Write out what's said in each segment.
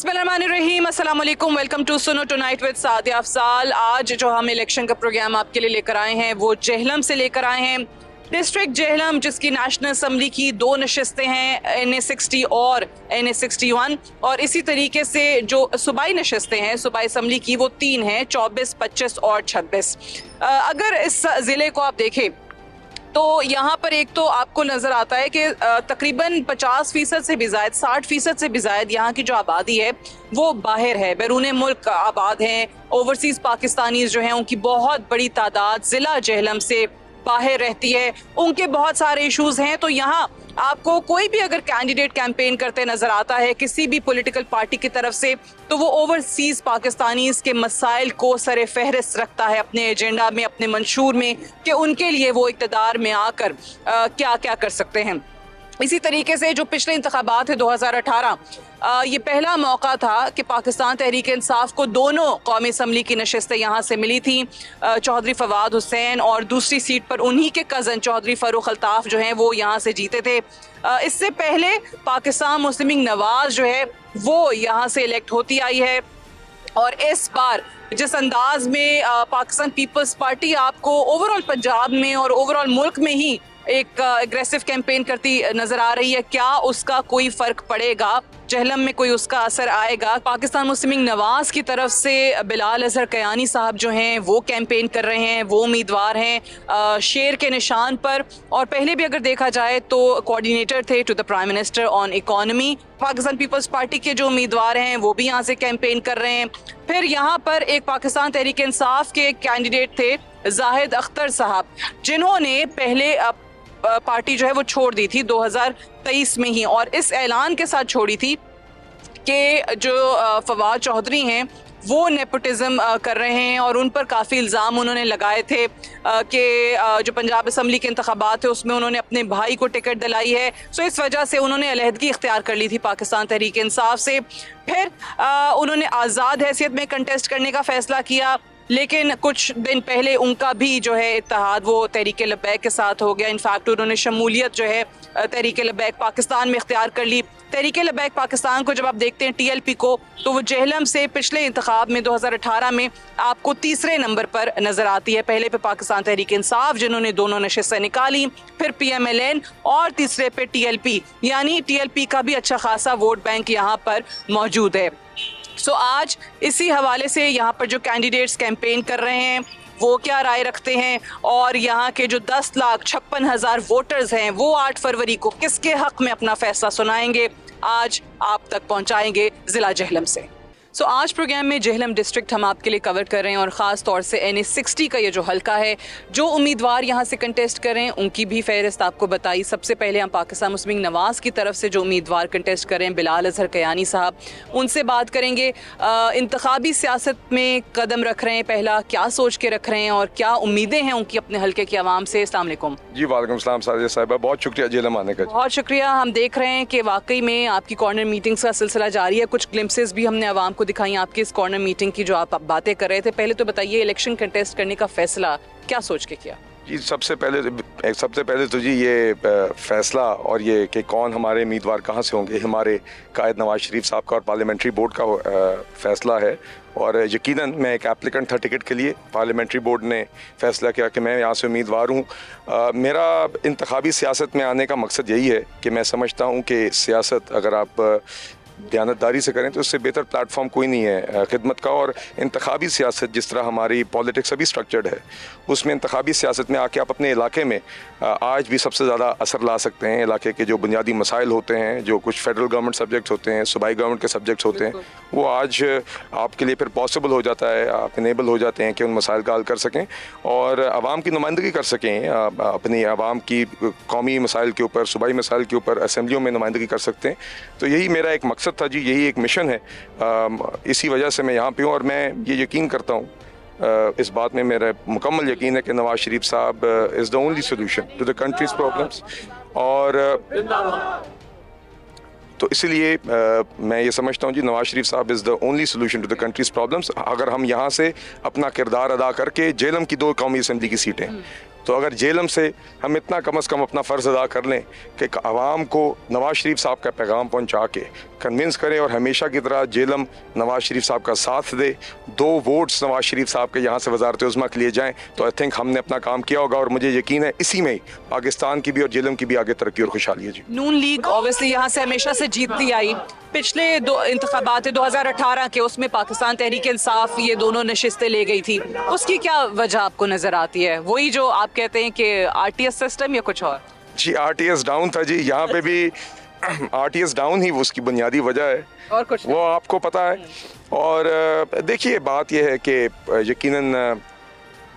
बिस्मिल्लाहिर्रहमानिर्रहीम, अस्सलाम वालेकुम, वेलकम टू सुनो टुनाइट विद सादिया अफजाल। आज जो हम इलेक्शन का प्रोग्राम आपके लिए लेकर आए हैं वो जेहलम से लेकर आए हैं। डिस्ट्रिक्ट जेहलम जिसकी नेशनल असम्बली की 2 नशिस्तें हैं, NA60 और NA61, और इसी तरीके से जो सूबाई नशिस्तें हैं सूबाई असम्बली की वो 3 हैं, 24, 25 और 26। अगर इस ज़िले को आप देखें तो यहाँ पर एक तो आपको नज़र आता है कि तकरीबन 50% से भी ज़ायद, 60% से भी ज़ायद यहाँ की जो आबादी है वो बाहर है, बैरून मुल्क आबाद हैं। ओवरसीज़ पाकिस्तानीज़ जो हैं उनकी बहुत बड़ी तादाद ज़िला जेहलम से बाहर रहती है, उनके बहुत सारे इश्यूज़ हैं। तो यहाँ आपको कोई भी अगर कैंडिडेट कैंपेन करते नजर आता है किसी भी पॉलिटिकल पार्टी की तरफ से, तो वो ओवरसीज पाकिस्तानीज के मसाइल को सरे फहरिस्त रखता है अपने एजेंडा में, अपने मंशूर में, कि उनके लिए वो इक़्तिदार में आकर क्या क्या कर सकते हैं। इसी तरीके से जो पिछले इंतखाबात है 2018, ये पहला मौका था कि पाकिस्तान तहरीक इंसाफ को दोनों कौमी असम्बली की नशिस्तें यहाँ से मिली थी। चौधरी फवाद हुसैन और दूसरी सीट पर उन्हीं के कज़न चौधरी फ़ारूक अल्ताफ़ जो हैं वो यहाँ से जीते थे। इससे पहले पाकिस्तान मुस्लिम लीग नवाज जो है वो यहाँ से इलेक्ट होती आई है, और इस बार जिस अंदाज में पाकिस्तान पीपल्स पार्टी आपको ओवरऑल पंजाब में और ओवरऑल मुल्क में ही एक एग्रेसिव कैंपेन करती नजर आ रही है, क्या उसका कोई फर्क पड़ेगा, जेहलम में कोई उसका असर आएगा? पाकिस्तान मुस्लिम लीग नवाज की तरफ से बिलाल अजहर कयानी साहब जो हैं वो कैंपेन कर रहे हैं, वो उम्मीदवार हैं शेर के निशान पर, और पहले भी अगर देखा जाए तो कोऑर्डिनेटर थे to the prime minister on economy. Pakistan people's party के जो उम्मीदवार हैं वो भी यहाँ से कैंपेन कर रहे हैं। फिर यहाँ पर एक पाकिस्तान तहरीक इंसाफ के कैंडिडेट थे जाहिद अख्तर साहब, जिन्होंने पहले पार्टी जो है वो छोड़ दी थी 2023 में ही, और इस ऐलान के साथ छोड़ी थी कि जो फवाद चौधरी हैं वो नेपोटिज्म कर रहे हैं, और उन पर काफ़ी इल्ज़ाम उन्होंने लगाए थे कि जो पंजाब असम्बली के इंतखाबात थे उसमें उन्होंने अपने भाई को टिकट दिलाई है। सो इस वजह से उन्होंने अलहदगी इख्तियार कर ली थी पाकिस्तान तहरीक इंसाफ से। फिर उन्होंने आज़ाद हैसियत में कंटेस्ट करने का फ़ैसला किया, लेकिन कुछ दिन पहले उनका भी जो है इत्तेहाद वो तहरीक लब्बैक के साथ हो गया। इनफैक्ट उन्होंने शमूलियत जो है तहरीक लब्बैक पाकिस्तान में इख्तियार कर ली। तहरीक लब्बैक पाकिस्तान को जब आप देखते हैं TLP को, तो वो जेहलम से पिछले इंतखाब में 2018 में आपको तीसरे नंबर पर नजर आती है। पहले पे पाकिस्तान तहरीक इंसाफ जिन्होंने दोनों नशिस्तें निकाली, फिर PMLN, और तीसरे पे TLP, यानी TLP का भी अच्छा खासा वोट बैंक यहाँ पर मौजूद है। सो आज इसी हवाले से यहाँ पर जो कैंडिडेट्स कैंपेन कर रहे हैं वो क्या राय रखते हैं, और यहाँ के जो 10,56,000 वोटर्स हैं वो 8 फरवरी को किसके हक में अपना फैसला सुनाएंगे, आज आप तक पहुँचाएंगे ज़िला जेहलम से। सो आज प्रोग्राम में जेहलम डिस्ट्रिक्ट हम आपके लिए कवर कर रहे हैं, और ख़ास तौर से NA60 का ये जो हल्का है, जो उम्मीदवार यहाँ से कंटेस्ट कर रहे हैं उनकी भी फहरिस्त आपको बताई। सबसे पहले हम पाकिस्तान मुस्लिम लीग नवाज़ की तरफ से जो उम्मीदवार कंटेस्ट कर रहे हैं बिलाल अजहर कयानी साहब, उनसे बात करेंगे। इंतखाबी सियासत में कदम रख रहे हैं, पहला क्या सोच के रख रहे हैं और क्या उम्मीदें हैं उनकी अपने हल्के की आवाम से। अस्सलाम वालेकुम। जी वालेकुम सलाम साजिया साहिबा, बहुत शुक्रिया जेहलम आने का। बहुत शुक्रिया। हम देख रहे हैं कि वाकई में आपकी कॉर्नर मीटिंग्स का सिलसिला जारी है, कुछ ग्लिम्पसेस भी हमने आवाम को दिखाई आपकी इस कॉर्नर मीटिंग की जो आप बातें कर रहे थे। पहले तो बताइए, इलेक्शन कंटेस्ट करने का फैसला क्या सोच के किया? जी सबसे पहले तो जी ये फैसला और ये कि कौन हमारे उम्मीदवार कहाँ से होंगे, हमारे कायद नवाज शरीफ साहब का और पार्लियामेंट्री बोर्ड का फैसला है। और यकीनन मैं एक एप्लीकेंट था टिकट के लिए, पार्लियामेंट्री बोर्ड ने फैसला किया कि मैं यहाँ से उम्मीदवार हूँ। मेरा इंतखाबी सियासत में आने का मकसद यही है कि मैं समझता हूँ कि सियासत अगर आप दयानतदारी से करें तो उससे बेहतर प्लेटफॉर्म कोई नहीं है खिदमत का। और इंतखाबी सियासत जिस तरह हमारी पॉलिटिक्स अभी स्ट्रक्चर्ड है, उसमें इंतखाबी सियासत में आके आप अपने इलाके में आज भी सबसे ज़्यादा असर ला सकते हैं। इलाके के जो बुनियादी मसाइल होते हैं, जो कुछ फेडरल गवर्नमेंट सब्जेक्ट्स होते हैं, सूबाई गवर्नमेंट के सब्जेक्ट्स होते हैं, वो आज आपके लिए फिर पॉसिबल हो जाता है, आप इनेबल हो जाते हैं कि उन मसाइल का हल कर सकें और आवाम की नुमाइंदगी कर सकें। अपनी आवाम की कौमी मसाइल के ऊपर, सूबाई मसाइल के ऊपर असम्बलियों में नुमाइंदगी कर सकते हैं। तो यही मेरा एक मकसद था जी, यही एक मिशन है। इसी वजह से मैं यहाँ पे हूँ, और मैं ये यकीन करता हूँ, इस बात में मेरा मुकम्मल यकीन है कि नवाज शरीफ साहब is the only solution to the country's problems. और तो इसलिए मैं ये समझता हूँ जी, नवाज शरीफ साहब is the only solution to the country's problems. अगर हम यहाँ से अपना किरदार अदा करके जेहलम की 2 कौमी असम्बली की सीटें तो अगर जेलम से हम इतना कम से कम अपना फ़र्ज़ अदा कर लें कि आवाम को नवाज़ शरीफ साहब का पैगाम पहुंचा के कन्विंस करें और हमेशा की तरह जेलम नवाज़ शरीफ साहब का साथ दे, 2 वोट्स नवाज़ शरीफ साहब के यहाँ से वज़ारत उज़्मा के लिए जाएँ, तो आई थिंक हमने अपना काम किया होगा। और मुझे यकीन है इसी में ही पाकिस्तान की भी और जेलम की भी आगे तरक्की और खुशहाली है जी। नून लीग ऑब्वियसली यहाँ से हमेशा से जीतती आई। पिछले 2 इंतखाबात 2018 के, उसमें पाकिस्तान तहरीक इंसाफ ये दोनों नशिस्तें ले गई थी, उसकी क्या वजह आपको नजर आती है? वही जो आप कहते हैं कि आरटीएस सिस्टम या कुछ और? जी आरटीएस डाउन था जी, यहाँ पे भी आरटीएस डाउन ही उसकी बुनियादी वजह है, और कुछ वो आपको पता है। और देखिए बात यह है कि यकीनन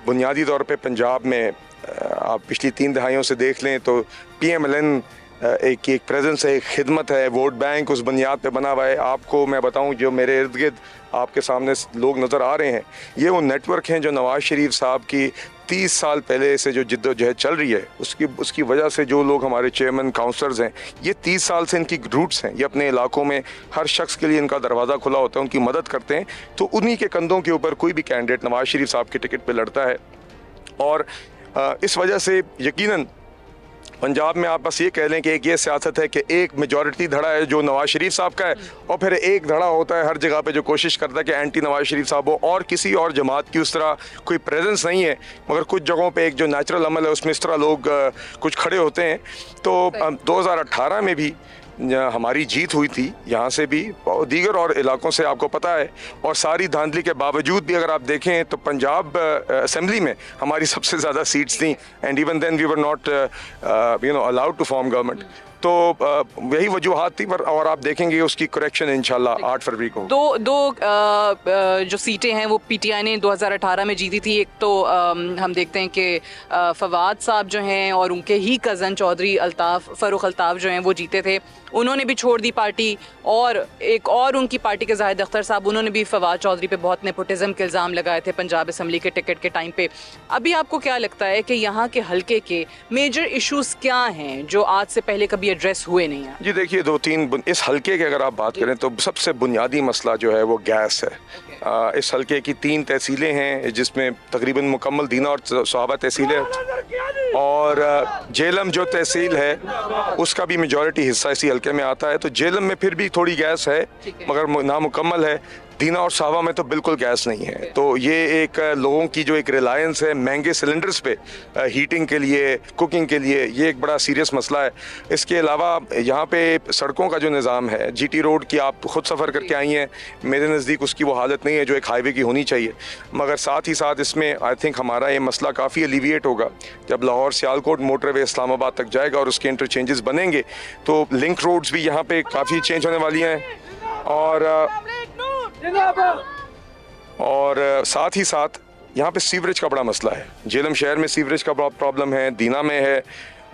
बुनियादी तौर पे पंजाब में आप पिछली 3 दहाइयों से देख लें तो PMLN एक प्रेजेंस है, एक खिदमत है, वोट बैंक उस बुनियाद पे बना हुआ है। आपको मैं बताऊं, जो मेरे इर्द गिर्द आपके सामने लोग नज़र आ रहे हैं, ये वो नेटवर्क हैं जो नवाज़ शरीफ साहब की 30 साल पहले से जो जिद्दोजहद चल रही है, उसकी वजह से जो लोग हमारे चेयरमैन काउंसलर्स हैं, ये 30 साल से इनकी रूट्स हैं। ये अपने इलाकों में हर शख्स के लिए इनका दरवाज़ा खुला होता है, उनकी मदद करते हैं। तो उन्हीं के कंधों के ऊपर कोई भी कैंडिडेट नवाज़ शरीफ साहब के टिकट पर लड़ता है। और इस वजह से यकीनन पंजाब में आप बस ये कह लें कि एक ये सियासत है कि एक मेजॉरिटी धड़ा है जो नवाज़ शरीफ साहब का है, और फिर एक धड़ा होता है हर जगह पे जो कोशिश करता है कि एंटी नवाज़ शरीफ साहब हो, और किसी और जमात की उस तरह कोई प्रेजेंस नहीं है। मगर कुछ जगहों पे एक जो नेचुरल अमल है उसमें इस तरह लोग कुछ खड़े होते हैं। तो 2018 में भी हमारी जीत हुई थी यहाँ से भी, दीगर और इलाकों से, आपको पता है। और सारी धांधली के बावजूद भी अगर आप देखें तो पंजाब असेंबली में हमारी सबसे ज़्यादा सीट्स थी, and even then we were not allowed to form government. तो यही वजूहात थी। और आप देखेंगे उसकी करेक्शन इंशाल्लाह 8 फरवरी को। दो जो सीटें हैं वो पीटीआई ने 2018 में जीती थी। एक तो हम देखते हैं कि फवाद साहब जो हैं और उनके ही कज़न चौधरी फ़ारूक अल्ताफ़ जो हैं वो जीते थे, उन्होंने भी छोड़ दी पार्टी। और एक और उनकी पार्टी के जाहिद अख्तर साहब, उन्होंने भी फवाद चौधरी पे बहुत नेपोटिज्म के इल्ज़ाम लगाए थे पंजाब असम्बली के टिकट के टाइम पे। अभी आपको क्या लगता है कि यहाँ के हल्के के मेजर इशूज़ क्या हैं जो आज से पहले कभी एड्रेस हुए नहीं हैं? जी देखिए, 2-3 इस हल्के की अगर आप बात करें तो सबसे बुनियादी मसला जो है वो गैस है। इस हल्के की 3 तहसीलें हैं जिसमें तकरीबन मुकम्मल दीना और सोहाबा तहसील है, और जेलम जो तहसील है उसका भी मेजॉरिटी हिस्सा इसी हल्के में आता है। तो जेलम में फिर भी थोड़ी गैस है मगर नामुकम्मल है। दीना और सावा में तो बिल्कुल गैस नहीं है। तो ये एक लोगों की जो एक रिलायंस है महंगे सिलेंडर्स पे हीटिंग के लिए, कुकिंग के लिए, ये एक बड़ा सीरियस मसला है। इसके अलावा यहाँ पे सड़कों का जो निज़ाम है, GT रोड की आप खुद सफ़र करके आई हैं, मेरे नज़दीक उसकी वो हालत नहीं है जो एक हाईवे की होनी चाहिए। मगर साथ ही साथ इसमें आई थिंक हमारा ये मसला काफ़ी एलिविएट होगा जब लाहौर सियालकोट मोटरवे इस्लामाबाद तक जाएगा और उसके इंटरचेंजेस बनेंगे। तो लिंक रोड्स भी यहाँ पे काफ़ी चेंज होने वाली हैं। और साथ ही साथ यहाँ पे सीवरेज का बड़ा मसला है। जेलम शहर में सीवरेज का बड़ा प्रॉब्लम है, दीना में है,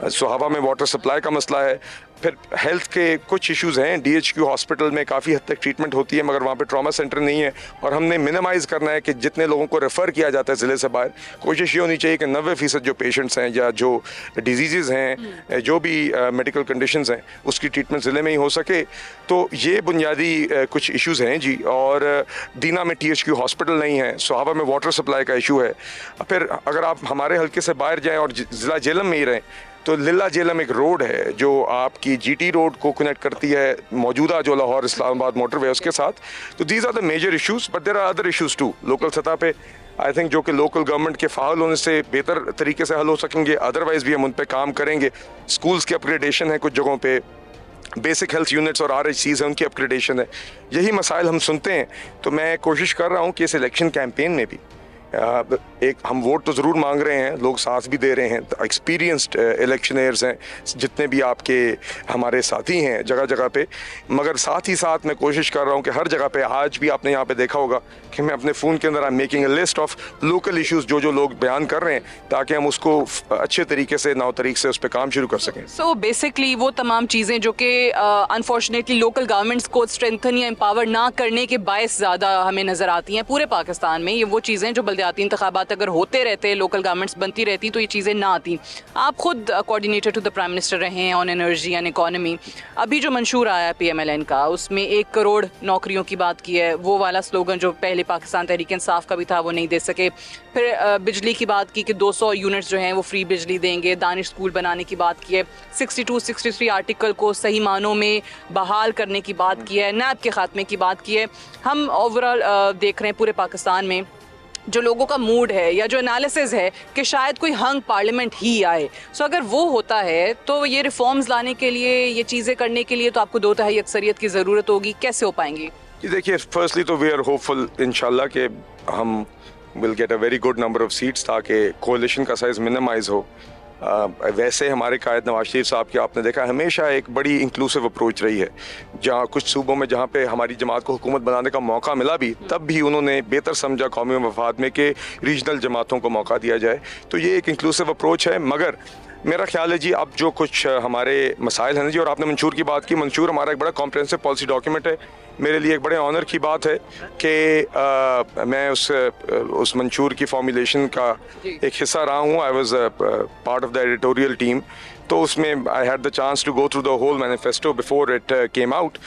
सोहाबा में वाटर सप्लाई का मसला है। फिर हेल्थ के कुछ इश्यूज़ हैं। DHQ हॉस्पिटल में काफ़ी हद तक ट्रीटमेंट होती है मगर वहाँ पे ट्रॉमा सेंटर नहीं है, और हमने मिनिमाइज़ करना है कि जितने लोगों को रेफ़र किया जाता है ज़िले से बाहर, कोशिश ये होनी चाहिए कि 90% जो पेशेंट्स हैं या जो डिजीज़ हैं, जो भी मेडिकल कंडीशंस हैं, उसकी ट्रीटमेंट ज़िले में ही हो सके। तो ये बुनियादी कुछ इश्यूज़ हैं जी। और दीना में THQ हॉस्पिटल नहीं है, सोहाबा में वाटर सप्लाई का इशू है। फिर अगर आप हमारे हल्के से बाहर जाएँ और ज़िला जेलम में ही रहें तो लिल्ला जेलम एक रोड है जो आपकी GT रोड को कनेक्ट करती है मौजूदा जो लाहौर इस्लामाबाद मोटरवे उसके साथ। तो these are the major issues, but there are other issues to local सतह पे, आई थिंक, जो कि लोकल गवर्नमेंट के फाल होने से बेहतर तरीके से हल हो सकेंगे। अदरवाइज भी हम उन पर काम करेंगे। स्कूल्स की अपग्रेडेशन है कुछ जगहों पे, बेसिक हेल्थ यूनिट्स और RHCs हैं उनकी अपग्रेडेशन है। यही मसाइल हम सुनते हैं। तो मैं कोशिश कर रहा हूँ कि इस इलेक्शन कैंपेन में भी एक हम वोट तो ज़रूर मांग रहे हैं, लोग साथ भी दे रहे हैं, एक्सपीरियंस्ड इलेक्शनर्स हैं जितने भी आपके हमारे साथी हैं जगह जगह पे। मगर साथ ही साथ मैं कोशिश कर रहा हूं कि हर जगह पे, आज भी आपने यहाँ पे देखा होगा कि मैं अपने फ़ोन के अंदर I am making a list of local issues जो लोग बयान कर रहे हैं, ताकि हम उसको अच्छे तरीके से, नौ तरीके से उस पर काम शुरू कर सकें। सो बेसिकली वो तमाम चीज़ें जो कि अनफॉर्चुनेटली लोकल गवर्नमेंट्स को स्ट्रेंथन या एम्पावर ना करने के बायस ज़्यादा हमें नज़र आती हैं पूरे पाकिस्तान में, ये वो चीज़ें जो बल्दियाती नबातियाती इंतखाबात अगर होते रहते, लोकल गवर्नमेंट्स बनती रहती तो ये चीज़ें ना आती। आप खुद coordinator to the prime minister रहे हैं ऑन एनर्जी एंड इकॉनमी। अभी जो मंशूर आया है PMLN का, उसमें 1 करोड़ नौकरियों की बात की है। वो वाला स्लोगन जो पहले पाकिस्तान तहरीक इंसाफ का भी था वो नहीं दे सके। फिर बिजली की बात की कि 200 यूनिट्स जो हैं वो फ्री बिजली देंगे। दानिश स्कूल बनाने की बात की है। 62-63 आर्टिकल को सही मानों में बहाल करने की बात की है। नैब के खात्मे की बात की है। हम ओवरऑल देख रहे हैं पूरे पाकिस्तान में जो लोगों का मूड है या जो एनालिसिस है कि शायद कोई हंग पार्लियामेंट ही आए। सो अगर वो होता है तो ये रिफॉर्म्स लाने के लिए, ये चीज़ें करने के लिए तो आपको 2/3 अक्सरियत की ज़रूरत होगी। कैसे हो पाएंगी? देखिए, फर्स्टली तो वी आर होपफुल इंशाल्लाह कि हम will get a very good number of seats ताकि कोalition का साइज मिनिमाइज हो। वैसे हमारे कायद नवाज शरीफ साहब की आपने देखा हमेशा एक बड़ी इंक्लूसिव अप्रोच रही है। जहाँ कुछ सूबों में जहाँ पे हमारी जमात को हुकूमत बनाने का मौका मिला भी, तब भी उन्होंने बेहतर समझा कौमी मफाद में कि रीजनल जमातों को मौका दिया जाए। तो ये एक इंक्लूसिव अप्रोच है। मगर मेरा ख्याल है जी, अब जो कुछ हमारे मसाइल हैं जी, और आपने मंशूर की बात की, मंशूर हमारा एक बड़ा कॉम्प्रिहेंसिव पॉलिसी डॉक्यूमेंट है। मेरे लिए एक बड़े ऑनर की बात है कि मैं उस मंशूर की फॉर्मुलेशन का एक हिस्सा रहा हूँ। I was part of the editorial team. तो उसमें I had the chance to go through the whole manifesto before it came out.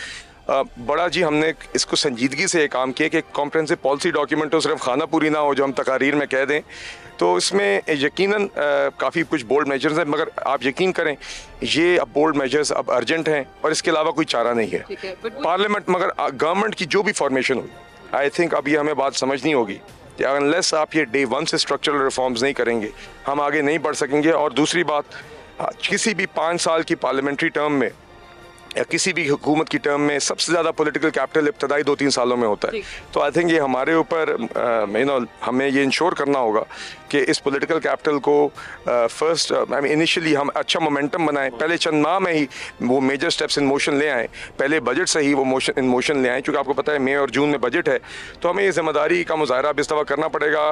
बड़ा जी हमने इसको संजीदगी से काम किया कि कॉम्प्रिहेंसिव पॉलिसी डॉक्यूमेंट हो, सिर्फ खाना पूरी ना हो जो हम तकारीर में कह दें। तो इसमें यकीनन काफ़ी कुछ बोल्ड मेजर्स हैं, मगर आप यकीन करें ये अब बोल्ड मेजर्स अब अर्जेंट हैं और इसके अलावा कोई चारा नहीं है। पार्लियामेंट मगर गवर्नमेंट की जो भी फॉर्मेशन हो, आई थिंक अब ये हमें बात समझनी होगी कि अनलेस आप ये डे 1 से स्ट्रक्चरल रिफॉर्म्स नहीं करेंगे हम आगे नहीं बढ़ सकेंगे। और दूसरी बात, किसी भी 5 साल की पार्लियामेंट्री टर्म में या किसी भी हुकूमत की टर्म में सबसे ज़्यादा पॉलिटिकल कैपिटल इब्तदाई 2-3 सालों में होता है। तो आई थिंक ये हमारे ऊपर हमें ये इंश्योर करना होगा कि इस पॉलिटिकल कैपिटल को फर्स्ट इनिशियली हम अच्छा मोमेंटम बनाएं। पहले चंद माह में ही वो मेजर स्टेप्स इन मोशन ले आएँ। पहले बजट से ही वो मोशन ले आएँ, क्योंकि आपको पता है मई और जून में बजट है। तो हमें ये जिम्मेदारी का मुजाहरा अब इस दफ़ा करना पड़ेगा।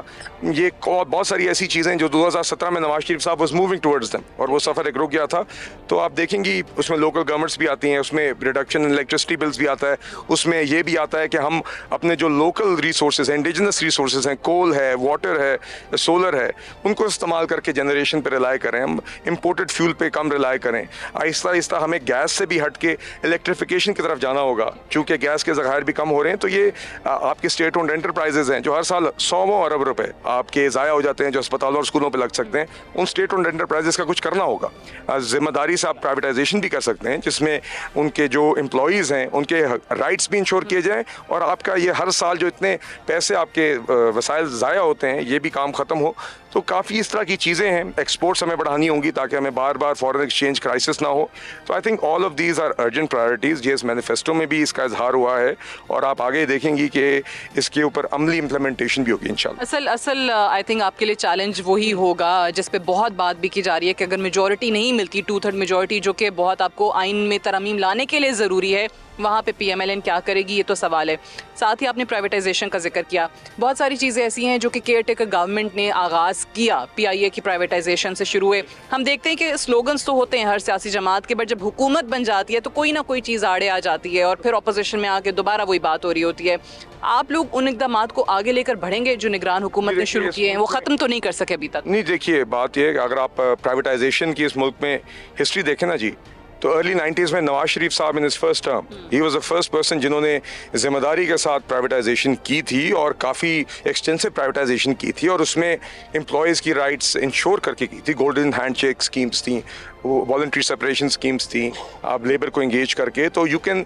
ये बहुत सारी ऐसी चीज़ें जो 2017 में नवाज शरीफ साहब वॉज मूविंग टुवर्ड्स दैम, और वो सफ़र एक रुक गया था। तो आप देखेंगी उसमें लोकल गवर्नमेंट्स भी आती हैं, उसमें रिडक्शन इन इलेक्ट्रिसिटी बिल्स भी आता है, उसमें ये भी आता है कि हम अपने जो लोकल रिसोर्सेज हैं, इंडिजिनस रिसोर्सेज हैं, कोल है, वाटर है, सोलर है, उनको इस्तेमाल करके जनरेशन पे रिलाई करें। हम इंपोर्टेड फ्यूल पे कम रिलाई करें। आहिस्ता आहिस्ता हमें गैस से भी हट के इलेक्ट्रिफिकेशन की तरफ जाना होगा, क्योंकि गैस के ज़खायर भी कम हो रहे हैं। तो ये आपके स्टेट ओन्ड एंटरप्राइजेज हैं जो हर साल 100 अरब रुपए आपके ज़ाया हो जाते हैं, जो अस्पतालों और स्कूलों पर लग सकते हैं। उन स्टेट ओन्ड एंटरप्राइजेज का कुछ करना होगा। जिम्मेदारी से आप प्राइवेटाइजेशन भी कर सकते हैं, जिसमें उनके जो एम्प्लॉयज़ हैं उनके राइट्स भी इंश्योर किए जाएँ, और आपका ये हर साल जो इतने पैसे आपके वसाइल ज़ाया होते हैं ये भी काम ख़त्म हो। तो काफ़ी इस तरह की चीज़ें हैं। एक्सपोर्ट्स हमें बढ़ानी होंगी ताकि हमें बार बार फॉरेन एक्सचेंज क्राइसिस ना हो। तो I think all of these are urgent priorities. ये इस मैनिफेस्टो में भी इसका इजहार हुआ है, और आप आगे देखेंगी कि इसके ऊपर अमली इम्प्लीमेंटेशन भी होगी इंशाल्लाह। असल आई थिंक आपके लिए चैलेंज वही होगा जिस पे बहुत बात भी की जा रही है कि अगर मेजॉरिटी नहीं मिलती, 2/3 मेजॉरिटी, जो कि बहुत आपको आइन में तरमीम लाने के लिए ज़रूरी है, वहाँ पे PMLN क्या करेगी, ये तो सवाल है। साथ ही आपने प्राइवेटाइजेशन का जिक्र किया। बहुत सारी चीज़ें ऐसी हैं जो कि केयर टेकर गवर्नमेंट ने आगाज़ किया, PIA की प्राइवेटाइजेशन से शुरू हुए। हम देखते हैं कि स्लोगन्स तो होते हैं हर सियासी जमात के, बट जब हुकूमत बन जाती है तो कोई ना कोई चीज़ आड़े आ जाती है और फिर अपोजिशन में आके दोबारा वही बात हो रही होती है। आप लोग उन इक़दामात को आगे लेकर बढ़ेंगे जो निगरान हुकूमत ने शुरू किए हैं? वो ख़त्म तो नहीं कर सके अभी तक। नहीं, देखिए बात यह है कि अगर आप प्राइवेटाइजेशन की इस मुल्क में हिस्ट्री देखें ना जी, तो अर्ली 90s में नवाज शरीफ साहब in his first term he was the first person जिन्होंने जिम्मेदारी के साथ प्राइवेटाइजेशन की थी, और काफ़ी एक्सटेंसिव प्राइवेटाइजेशन की थी, और उसमें एम्प्लॉयज़ की राइट्स इंश्योर करके की थी। गोल्डन हैंडशेक स्कीम्स थी, वो वॉलंटरी सेपरेशन स्कीम्स थी, आप लेबर को इंगेज करके। तो यू कैन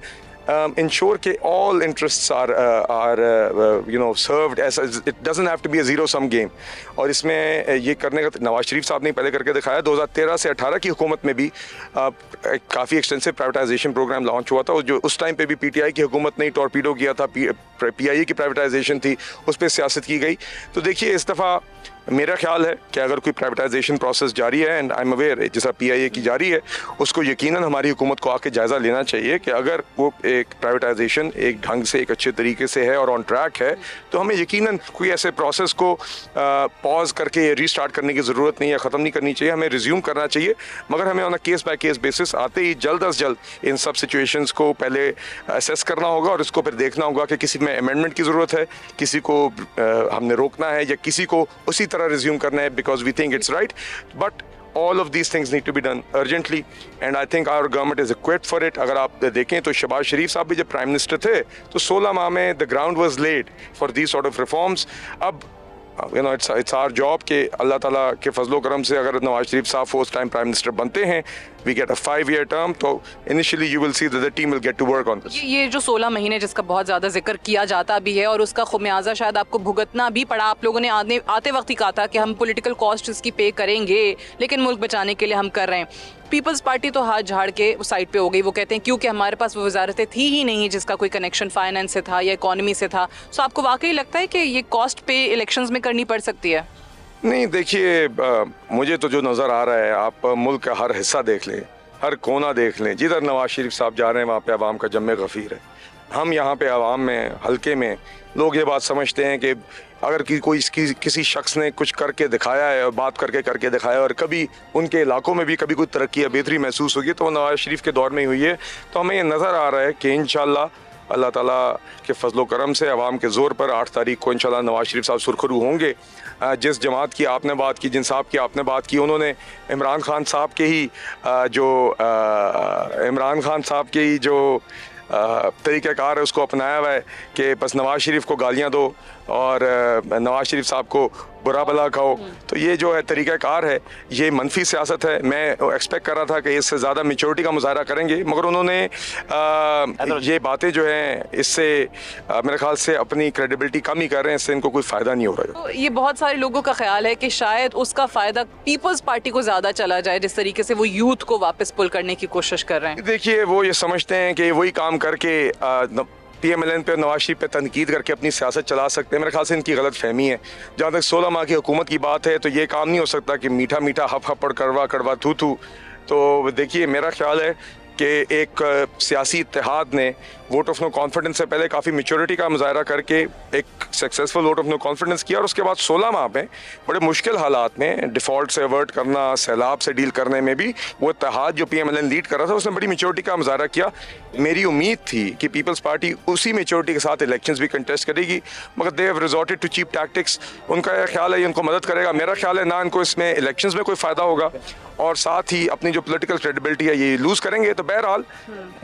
ensure कि all interests are served as it doesn't have to be a zero sum game। और इसमें ये करने का नवाज शरीफ साहब ने पहले करके दिखाया। 2013 से 18 की हुकूमत में भी काफ़ी एक्सटेंसिव प्राइवेटाइजेशन प्रोग्राम लॉन्च हुआ था, जो उस टाइम पे भी PTI की हुकूमत ने टॉर्पीडो किया था। PIA की प्राइवेटाइजेशन थी, उस पर सियासत की गई। तो देखिए इस दफ़ा मेरा ख्याल है कि अगर कोई प्राइवेटाइजेशन प्रोसेस जारी है, एंड आई एम अवेयर जैसा PIA की जारी है, उसको यकीनन हमारी हुकूमत को आके जायज़ा लेना चाहिए कि अगर वो एक प्राइवेटाइजेशन एक ढंग से, एक अच्छे तरीके से है और ऑन ट्रैक है, तो हमें यकीनन कोई ऐसे प्रोसेस को पॉज करके रीस्टार्ट करने की ज़रूरत नहीं है, ख़त्म नहीं करनी चाहिए, हमें रिज्यूम करना चाहिए। मगर हमें on a case by case basis आते ही जल्द अज जल्द इन सब सिचुएशंस को पहले असेस करना होगा, और इसको फिर देखना होगा कि किसी में अमेंडमेंट की ज़रूरत है, किसी को हमने रोकना है या किसी को उसी तरह रिज्यूम करना है because we think it's right, but all of these things need to be done urgently and I think our government is equipped for it. अगर आप देखें तो शहबाज शरीफ साहब भी जब प्राइम मिनिस्टर थे तो 16 माह में the ground was laid for these sort of reforms. अब it's our job कि अल्लाह ताला के फजलो करम से अगर नवाज शरीफ साहब फर्स्ट टाइम प्राइम मिनिस्टर बनते हैं, we get a 5-year term, तो initially you will see that the team will get to work on this. ये जो 16 महीने जिसका बहुत ज़्यादा जिक्र किया जाता भी है और उसका खुमियाजा शायद आपको भुगतना भी पड़ा, आप लोगों ने आते वक्त ही कहा था कि हम पॉलिटिकल कॉस्ट इसकी पे करेंगे लेकिन मुल्क बचाने के लिए हम कर रहे हैं। पीपल्स पार्टी तो हाथ झाड़ के साइड पे हो गई, वो कहते हैं क्योंकि हमारे पास वो वजारतें थी ही नहीं जिसका कोई कनेक्शन फाइनेंस से था या इकोनॉमी से था। सो आपको वाकई लगता है कि ये कॉस्ट पे इलेक्शंस में करनी पड़ सकती है? नहीं, देखिए मुझे तो जो नज़र आ रहा है, आप मुल्क का हर हिस्सा देख लें, हर कोना देख लें, जिधर नवाज शरीफ साहब जा रहे हैं वहाँ पे अवाम का जम्मे गफ़ीर है। हम यहाँ पे अवाम में हल्के में लोग ये बात समझते हैं कि अगर किसी शख्स ने कुछ करके दिखाया है और बात करके दिखाया और कभी उनके इलाकों में भी कभी कोई तरक्की या बेहतरी महसूस होगी तो वो नवाज शरीफ के दौर में ही हुई है। तो हमें ये नज़र आ रहा है कि इंशाल्लाह अल्लाह ताला के फजलो करम से अवाम के ज़ोर पर 8 तारीख को इंशाल्लाह नवाज शरीफ साहब सुरखरू होंगे। जिस जमात की आपने बात की, जिन साहब की आपने बात की, उन्होंने इमरान खान साहब के ही जो तरीक़ाकार है उसको अपनाया हुआ है कि बस नवाज शरीफ को गालियाँ दो और नवाज शरीफ साहब को बुरा भला कहो। तो ये जो है तरीक़ाकार है, ये मनफी सियासत है। मैं एक्सपेक्ट कर रहा था कि इससे ज़्यादा मैच्योरिटी का मुजाहरा करेंगे, मगर उन्होंने ये बातें जो हैं इससे मेरे ख्याल से अपनी क्रेडिबिलिटी कम ही कर रहे हैं, इससे इनको कोई फ़ायदा नहीं हो रहा है। तो ये बहुत सारे लोगों का ख्याल है कि शायद उसका फ़ायदा पीपल्स पार्टी को ज़्यादा चला जाए, जिस तरीके से वो यूथ को वापस पुल करने की कोशिश कर रहे हैं। देखिए, वो ये समझते हैं कि वही काम करके PMLN पे नवाज शरीफ पे तनकीद करके अपनी सियासत चला सकते हैं। मेरे ख्याल से इनकी गलत फहमी है। जहाँ तक 16 माह की हुकूमत की बात है तो ये काम नहीं हो सकता कि मीठा मीठा हफ हपड़ कड़वा कड़वा थू थू। तो देखिए, मेरा ख्याल है कि एक सियासी इत्तेहाद ने वोट ऑफ नो कॉन्फिडेंस से पहले काफ़ी मैच्योरिटी का मुजाहरा करके एक successful vote of no confidence किया और उसके बाद 16 माह में बड़े मुश्किल हालात में डिफ़ॉल्ट से अवर्ट करना, सैलाब से डील करने में भी वो इत्तेहाद जो PMLN लीड कर रहा था उसने बड़ी मैच्योरिटी का मुजाहरा किया। मेरी उम्मीद थी कि पीपल्स पार्टी उसी मैच्योरिटी के साथ इलेक्शंस भी कंटेस्ट करेगी, मगर they have resorted to cheap tactics. उनका यह ख्याल है ये उनको मदद करेगा। मेरा ख्याल है ना इनको इसमें इलेक्शंस में कोई फ़ायदा होगा और साथ ही अपनी जो पॉलिटिकल क्रेडिबिलिटी है ये लूज़ करेंगे। तो बहरहाल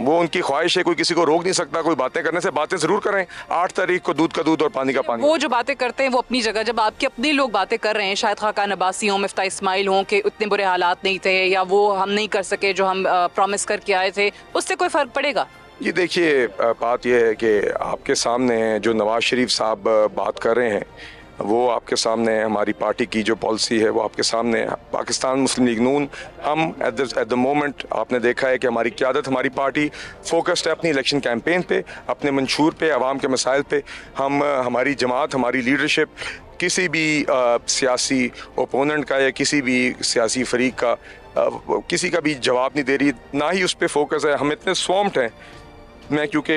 वो उनकी ख्वाहिश है, कोई किसी को रोक नहीं सकता। कोई बातें करने से बातें ज़रूर करें। 8 तारीख को दूध का दूध और पानी का पानी। वो जो बातें करते हैं वो अपनी जगह, जब आपके अपने लोग बातें कर रहे हैं, शायद खाकान अब्बासी हों, मिफ्ता इस्माइल हों, कि इतने बुरे हालात नहीं थे या वो हम नहीं कर सके जो हम प्रॉमिस करके आए थे, उससे कोई फ़र्क पड़ेगा? ये देखिए, बात यह है कि आपके सामने जो नवाज शरीफ साहब बात कर रहे हैं वो आपके सामने हमारी पार्टी की जो पॉलिसी है वो आपके सामने है। पाकिस्तान मुस्लिम लीग नून, हम एट द मोमेंट आपने देखा है कि हमारी क़यादत, हमारी पार्टी फोकस्ड है अपनी इलेक्शन कैंपेन पे, अपने मंशूर पे, आवाम के मसाइल पे। हमारी जमात, हमारी लीडरशिप किसी भी सियासी ओपोनेंट का या किसी भी सियासी फरीक का किसी का भी जवाब नहीं दे रही, ना ही उस पर फोकस है। हम इतने स्वॉम्प्ड हैं। मैं क्योंकि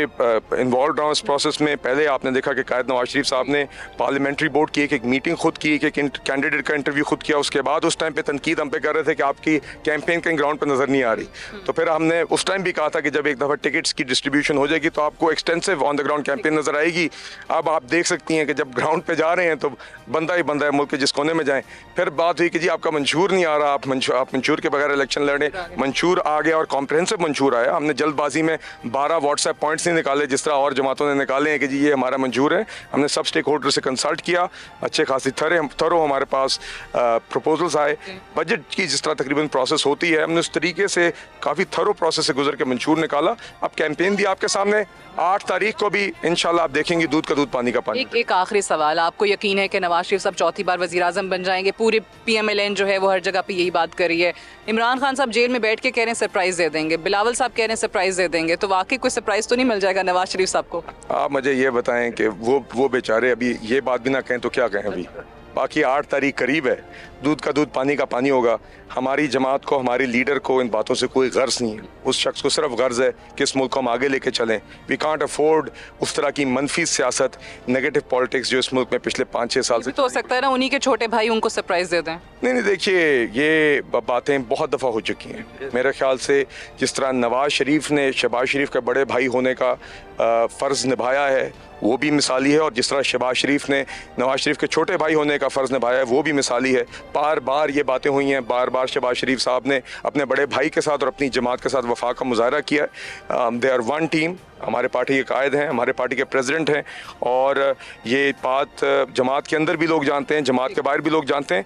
इन्वॉल्व रहा हूँ इस प्रोसेस में, पहले आपने देखा कि कायद नवाज शरीफ साहब ने पार्लियामेंट्री बोर्ड की एक मीटिंग खुद की, एक कैंडिडेट का इंटरव्यू खुद किया। उसके बाद उस टाइम पे तनकीद हम पे कर रहे थे कि आपकी कैंपेन कहीं ग्राउंड पे नज़र नहीं आ रही। तो फिर हमने उस टाइम भी कहा था कि जब एक दफ़ा टिकट्स की डिस्ट्रीब्यूशन हो जाएगी तो आपको extensive on the ground campaign नज़र आएगी। अब आप देख सकती हैं कि जब ग्राउंड पर जा रहे हैं तो बंदा ही बंदा है, मुल्क के जिस कोने में जाएँ। फिर बात हुई कि जी आपका मंशूर नहीं आ रहा, आप मंशूर के बगैर इलेक्शन लड़ें। मंशूर आ गया और कॉम्प्रहेंसिव मंशूर आया। हमने जल्दबाजी में 12 व्हाट्सएप पॉइंट्स नहीं निकाले जिस तरह और जमातों ने निकाले हैं कि जी ये हमारा मंजूर है। हमने सब स्टेक होल्डर से कंसल्ट किया, अच्छे खासी थरो हमारे पास प्रपोजल्स आए। बजट की जिस तरह तकरीबन प्रोसेस होती है, हमने उस तरीके से काफ़ी थरो प्रोसेस से गुजर के मंशूर निकाला। अब कैंपेन भी आपके सामने, 8 तारीख को भी इंशाल्लाह आप देखेंगे दूध का दूध पानी का पानी। एक आखिरी सवाल, आपको यकीन है कि नवाज शरीफ साहब चौथी बार वज़ीर आज़म बन जाएंगे? पूरी PMLN जो है वो हर जगह पे यही बात कर रही है। इमरान खान साहब जेल में बैठ के कह रहे हैं सरप्राइज़ दे देंगे, बिलावल साहब कह रहे हैं सरप्राइज़ दे देंगे, तो वाकई कोई सरप्राइज़ तो नहीं मिल जाएगा नवाज शरीफ साहब को? आप मुझे ये बताएं कि वो बेचारे अभी ये बात भी ना कहें तो क्या कहें। अभी बाकी 8 तारीख करीब है, दूध का दूध पानी का पानी होगा। हमारी जमात को, हमारे लीडर को इन बातों से कोई गर्ज नहीं है। उस शख्स को सिर्फ गर्ज है कि इस मुल्क को हम आगे लेके चलें। वी कांट अफोर्ड उस तरह की मनफी सियासत, नेगेटिव पॉलिटिक्स जो इस मुल्क में पिछले 5-6 साल से। तो हो सकता है ना उन्हीं के छोटे भाई उनको सरप्राइज़ दे दें? नहीं, देखिए ये बातें बहुत दफ़ा हो चुकी हैं। मेरे ख्याल से जिस तरह नवाज शरीफ ने शहबाज शरीफ के बड़े भाई होने का फ़र्ज़ निभाया है वो भी मिसाली है, और जिस तरह शहबाज शरीफ ने नवाज शरीफ के छोटे भाई होने का फ़र्ज़ निभाया है वो भी मिसाली है। बार बार ये बातें हुई हैं, बार बार शहबाज शरीफ साहब ने अपने बड़े भाई के साथ और अपनी जमात के साथ वफा का मुजाहरा किया है। दे आर वन टीम, हमारे पार्टी के कायद हैं, हमारे पार्टी के प्रेसिडेंट हैं, और ये बात जमात के अंदर भी लोग जानते हैं, जमात के बाहर भी लोग जानते हैं।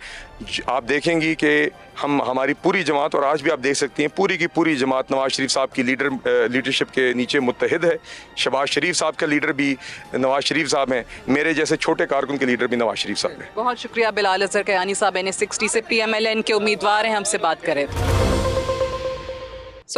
आप देखेंगी कि हमारी पूरी जमात, और आज भी आप देख सकती हैं पूरी की पूरी जमात नवाज शरीफ साहब की लीडरशिप के नीचे मुत्तहिद है। शहबाज शरीफ साहब का लीडर भी नवाज शरीफ साहब हैं, मेरे जैसे छोटे कारकुन के लीडर भी नवाज शरीफ साहब हैं। बहुत शुक्रिया बिलाल अजहर कयानी साहब, NA60 से PMLN के उम्मीदवार हैं, हमसे बात करें।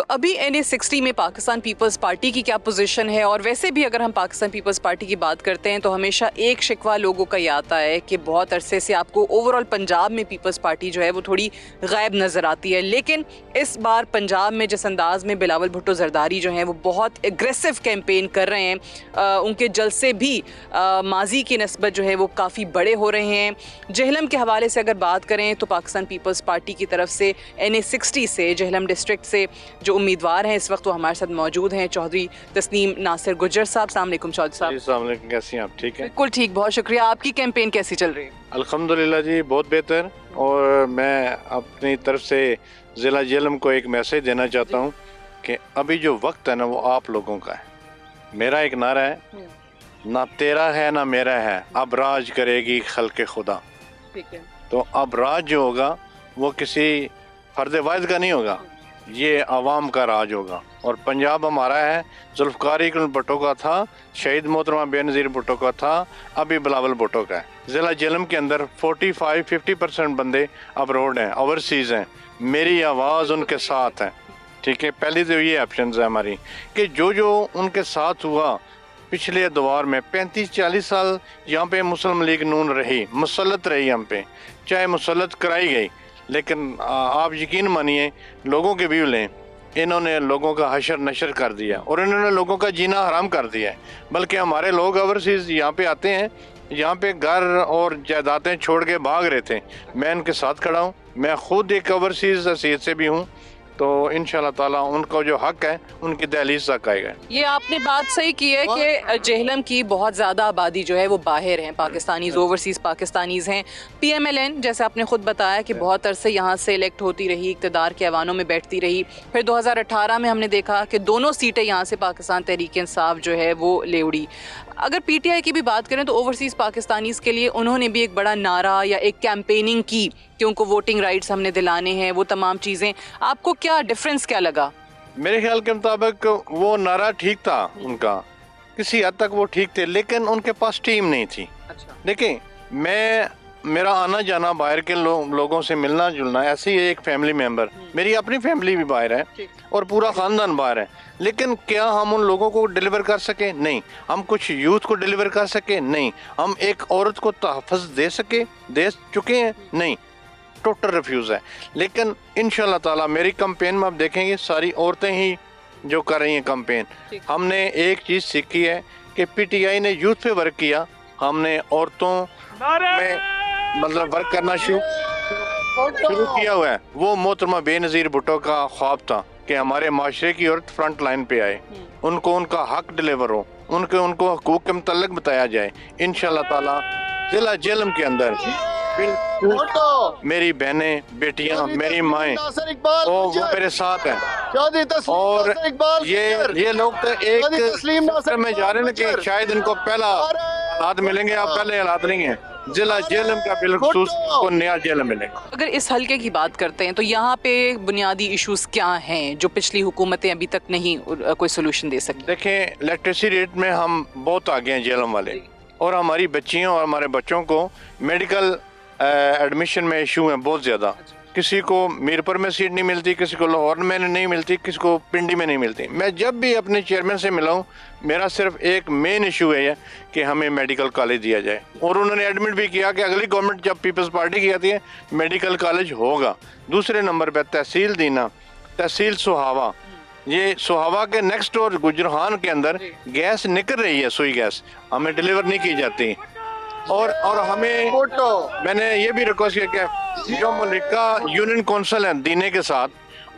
अभी NA60 में पाकिस्तान पीपल्स पार्टी की क्या पोजीशन है, और वैसे भी अगर हम पाकिस्तान पीपल्स पार्टी की बात करते हैं तो हमेशा एक शिकवा लोगों का ये आता है कि बहुत अरसे से आपको ओवरऑल पंजाब में पीपल्स पार्टी जो है वो थोड़ी गायब नज़र आती है। लेकिन इस बार पंजाब में जिस अंदाज में बिलावल भुट्टो जरदारी जो हैं वो बहुत एग्रेसिव कैंपेन कर रहे हैं, उनके जलसे भी माजी की नस्बत जो है वो काफ़ी बड़े हो रहे हैं। जेहलम के हवाले से अगर बात करें तो पाकिस्तान पीपल्स पार्टी की तरफ से NA60 से जेहलम डिस्ट्रिक्ट से जो उम्मीदवार हैं इस वक्त वो हमारे साथ मौजूद हैं, चौधरी तस्नीम नासिर गुज्जर साहब। अस्सलाम वालेकुम चौधरी साहब। अस्सलाम वालेकुम, कैसी हैं आप? ठीक है, बिल्कुल ठीक, बहुत शुक्रिया। आपकी कैंपेन कैसी चल रही है? अल्हम्दुलिल्लाह जी, बहुत बेहतर। और मैं अपनी तरफ से ज़िला जेहलम को एक मैसेज देना चाहता हूँ कि अभी जो वक्त है ना वो आप लोगों का है। मेरा एक नारा है, ना तेरा है ना मेरा है, अब राज करेगी खल्क़े खुदा। ठीक है, तो अब राज जो होगा वो किसी फर्द वाहिद का नहीं होगा, ये आवाम का राज होगा। और पंजाब हमारा है, जुल्फ़िकार अली भुट्टो का था, शहीद मोहतरमा बेनज़ीर भुट्टो का था, अभी बिलावल भुट्टो का है। ज़िला जेहलम के अंदर 45-50% बंदे अब्रोड हैं, ओवरसीज़ हैं। मेरी आवाज़ उनके साथ है, ठीक है। पहली तो ये ऑप्शन है हमारी कि जो उनके साथ हुआ पिछले दौर में 35-40 साल यहाँ पे मुस्लिम लीग नून रही, मुसल्लत रही हम पे, चाहे मुसल्लत कराई गई, लेकिन आप यकीन मानिए लोगों के व्यू लें, इन्होंने लोगों का हशर नशर कर दिया और इन्होंने लोगों का जीना हराम कर दिया है। बल्कि हमारे लोग ओवरसीज़ यहाँ पे आते हैं, यहाँ पे घर और जायदादें छोड़ के भाग रहे थे, मैं उनके साथ खड़ा हूँ। मैं खुद एक ओवरसीज़ हैसियत से भी हूँ, तो इंशाल्लाह ताला उनको जो हक है उनकी दहलीज तक आएगा। ये आपने बात सही की है कि जेहलम की बहुत ज़्यादा आबादी जो है वो बाहर हैं, पाकिस्तानीज़, ओवरसीज़ पाकिस्तानीज़ हैं। PMLN जैसे आपने खुद बताया कि बहुत अरसे यहाँ से इलेक्ट होती रही, इक़्तिदार के ऐवानों में बैठती रही, फिर 2018 में हमने देखा कि दोनों सीटें यहाँ से पाकिस्तान तहरीक इंसाफ जो है वो ले उड़ी। अगर PTI की भी बात करें तो ओवरसीज़ पाकिस्तानीज़ के लिए उन्होंने भी एक बड़ा नारा या एक कैंपेनिंग की कि उनको वोटिंग राइट्स हमने दिलाने हैं, वो तमाम चीज़ें। आपको क्या डिफरेंस क्या लगा? मेरे ख्याल के मुताबिक वो नारा ठीक था उनका, किसी हद तक वो ठीक थे, लेकिन उनके पास टीम नहीं थी। अच्छा। देखिए, मेरा आना जाना बाहर के लोगों से मिलना जुलना, ऐसे ही एक फैमिली मेंबर, मेरी अपनी फैमिली भी बाहर है और पूरा ख़ानदान बाहर है, लेकिन क्या हम उन लोगों को डिलीवर कर सके? नहीं। हम कुछ यूथ को डिलीवर कर सके? नहीं। हम एक औरत को तहफ़्फ़ुज़ दे चुके हैं? नहीं, टोटल रिफ्यूज़ है। लेकिन इंशाल्लाह ताला मेरी कैंपेन में आप देखेंगे सारी औरतें ही जो कर रही हैं कैंपेन। हमने एक चीज़ सीखी है कि PTI ने यूथ पे वर्क किया, हमने औरतों में मतलब वर्क करना शुरू किया हुआ है। वो मोहतरमा बेनज़ीर भुट्टो का ख्वाब था कि हमारे माशरे की औरत फ्रंट लाइन पे आए, उनको उनका हक डिलीवर हो, उनको हकूक़ के मुतल्लिक़ बताया जाए। इंशाल्लाह ताला ज़िला जेहलम के अंदर मेरी बहनें, बेटियां, मेरी माएँ वो मेरे साथ हैं। और ये लोग तो एक में जा रहे हैं कि शायद इनको पहला हालात मिलेंगे, आप पहले हालात नहीं हैं। जिला जेहलम का बिलखुसूस को नया जेहलम मिलेगा। अगर इस हल्के की बात करते हैं तो यहाँ पे बुनियादी इश्यूज क्या हैं जो पिछली हुकूमतें अभी तक नहीं कोई सोल्यूशन दे सकी? देखें, इलेक्ट्रिसिटी रेट में हम बहुत आगे हैं जेहलम वाले, और हमारी बच्चियों और हमारे बच्चों को मेडिकल एडमिशन में इशू है बहुत ज़्यादा। किसी को मीरपुर में सीट नहीं मिलती, किसी को लाहौर में नहीं मिलती, किसी को पिंडी में नहीं मिलती। मैं जब भी अपने चेयरमैन से मिला हूँ, मेरा सिर्फ एक मेन इशू है कि हमें मेडिकल कॉलेज दिया जाए, और उन्होंने एडमिट भी किया कि अगली गवर्नमेंट जब पीपल्स पार्टी की आती है मेडिकल कॉलेज होगा। दूसरे नंबर पर तहसील दीना, तहसील सुहावा, ये सुहावा के नेक्स्ट डोर गुजरहान के अंदर गैस निकल रही है, सुई गैस हमें डिलीवर नहीं की जाती। और हमें मैंने ये भी रिक्वेस्ट किया कि जो मलिका यूनियन काउंसिल है दीने के साथ,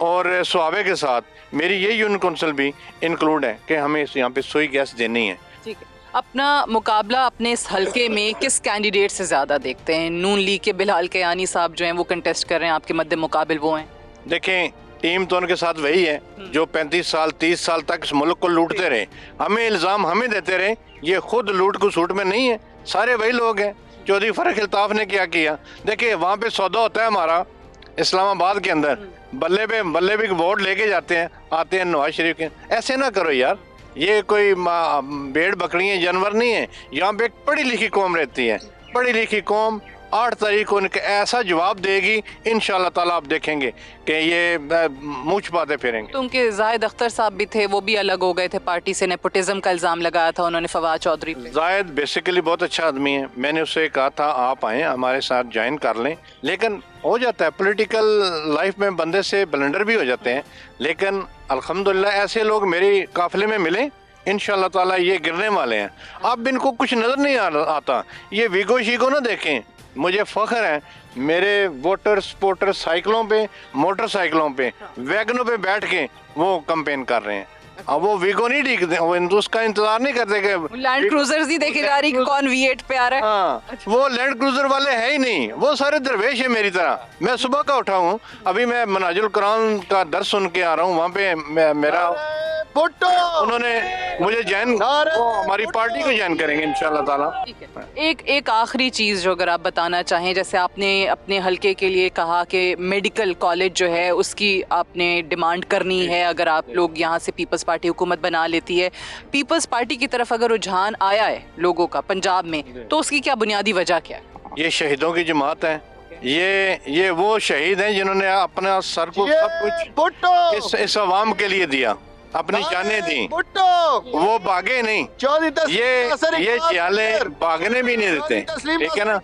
और सुहावे के साथ मेरी ये यूनियन काउंसिल भी इंक्लूड है कि हमें यहाँ पे सुई गैस देनी है। ठीक है, अपना मुकाबला अपने इस हलके में किस कैंडिडेट से ज़्यादा देखते हैं? नून लीग के बिलाल कयानी साहब जो हैं वो कंटेस्ट कर रहे हैं, आपके मद्दे मुकाबिल वो हैं। देखें, टीम तो उनके साथ वही है जो 35 साल 30 साल तक इस मुल्क को लूटते रहे, हमें इल्ज़ाम हमें देते रहे। ये खुद लूट को सूट में नहीं है, सारे वही लोग हैं। चौधरी फरक अल्ताफ ने क्या किया? देखिए, वहाँ पे सौदा होता है हमारा इस्लामाबाद के अंदर, बल्ले भी वोट लेके जाते हैं, आते हैं नवाज शरीफ के। ऐसे ना करो यार, ये कोई भेड़ बकरियां जानवर नहीं है। यहाँ पे एक पढ़ी लिखी कौम रहती है, पढ़ी लिखी कौम 8 तारीख को उनके ऐसा जवाब देगी, इंशाल्लाह ताला आप देखेंगे कि ये मुँह छुपाते फिरेंगे। तो उनके जाहिद अख्तर साहब भी थे, वो भी अलग हो गए थे पार्टी से, नेपोटिज्म का इल्ज़ाम लगाया था उन्होंने फवाद चौधरी पे। जायद बेसिकली बहुत अच्छा आदमी है, मैंने उससे कहा था आप आएँ हमारे साथ ज्वाइन कर लें, लेकिन हो जाता है पॉलिटिकल लाइफ में बंदे से ब्लंडर भी हो जाते हैं। लेकिन अल्हम्दुलिल्लाह ऐसे लोग मेरे काफिले में मिले, इंशाल्लाह ताला ये गिरने वाले हैं। अब इनको कुछ नज़र नहीं आता, ये वीगो शीगो ना देखें। मुझे फ़ख्र है, मेरे वोटर सपोर्टर साइकिलों पे, मोटरसाइकिलों पे, वैगनों पे बैठ के वो कैंपेन कर रहे हैं। अब वो वीगो नहीं दिखते, वो उसका इंतजार नहीं करते कि लैंड क्रूजर्स ही देखी जा रही कि कौन V8 पे आ रहा है। हाँ, वो लैंड क्रूजर वाले है ही नहीं, वो सारे दरवेश है मेरी तरह। मैं सुबह का उठा हूँ, अभी मैं मनाजुल कुरान का दर्स सुन के आ रहा हूँ, वहाँ पे मेरा उन्होंने मुझे ज्वाइन, हमारी पार्टी को ज्वाइन करेंगे इंशाल्लाह ताला। एक आखिरी चीज़ जो अगर आप बताना चाहें, जैसे आपने अपने हलके के लिए कहा कि मेडिकल कॉलेज जो है उसकी आपने डिमांड करनी है, अगर आप लोग यहाँ से पीपल्स पार्टी हुकूमत बना लेती है। पीपल्स पार्टी की तरफ अगर रुझान आया है लोगों का पंजाब में, तो उसकी क्या बुनियादी वजह क्या है? ये शहीदों की जमात है, ये वो शहीद हैं जिन्होंने अपना सर को सब कुछ इस अवाम के लिए दिया, अपनी जानें दी, वो भागे नहीं। ये चियाले भागने भी नहीं देते, ठीक है ना।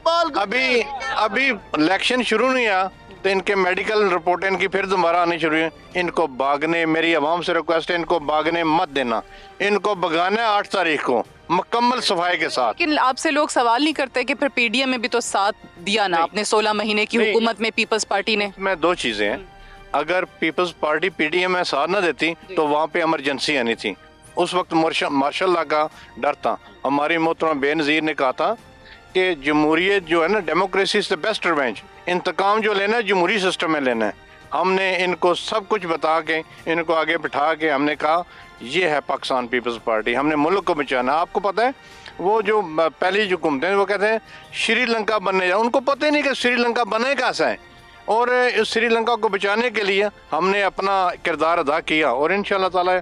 अभी इलेक्शन शुरू नहीं हुआ तो इनके मेडिकल रिपोर्ट इनकी फिर दोबारा आनी शुरू है। इनको भागने, मेरी आवाम से रिक्वेस्ट है, इनको भागने मत देना, इनको भगाना 8 तारीख को मुकम्मल सफाई के साथ। लेकिन आपसे लोग सवाल नहीं करते कि फिर पीडीएम में भी तो साथ दिया ना आपने 16 महीने की हुकूमत में पीपल्स पार्टी ने। मैं दो चीजें हैं, अगर पीपल्स पार्टी पीडीएम में साथ न देती तो वहाँ पे इमरजेंसी आनी थी। उस वक्त मार्शल लॉ का डर था। हमारी मोहतरमा बेनज़ीर ने कहा था कि जमहूरियत जो है ना, democracy is the best revenge. इंतकाम जो लेना है जमहूरी सिस्टम में लेना है। हमने इनको सब कुछ बता के, इनको आगे बिठा के हमने कहा ये है पाकिस्तान पीपल्स पार्टी, हमने मुल्क को बचाना। आपको पता है वो जो पहली जो घूमते हैं वो कहते हैं श्रीलंका बनने जा, उनको पता ही नहीं कि श्रीलंका बने कैसा है। और इस श्रीलंका को बचाने के लिए हमने अपना किरदार अदा किया और इंशाल्लाह ताला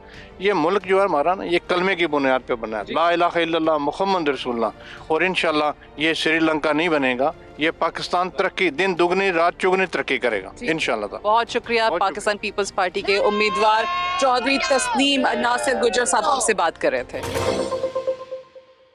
ये मुल्क जो है हमारा ना, ये कलमे की बुनियाद पे बना है, ला इलाहा इल्लल्लाह मुहम्मद रसूलुल्लाह। और इंशाल्लाह ये श्रीलंका नहीं बनेगा, ये पाकिस्तान तरक्की, दिन दुगनी रात चुगनी तरक्की करेगा इंशाल्लाह ताला। बहुत शुक्रिया। पाकिस्तान पीपल्स पार्टी के उम्मीदवार चौधरी तस्नीम नासिर गुजर साहब हमसे बात कर रहे थे।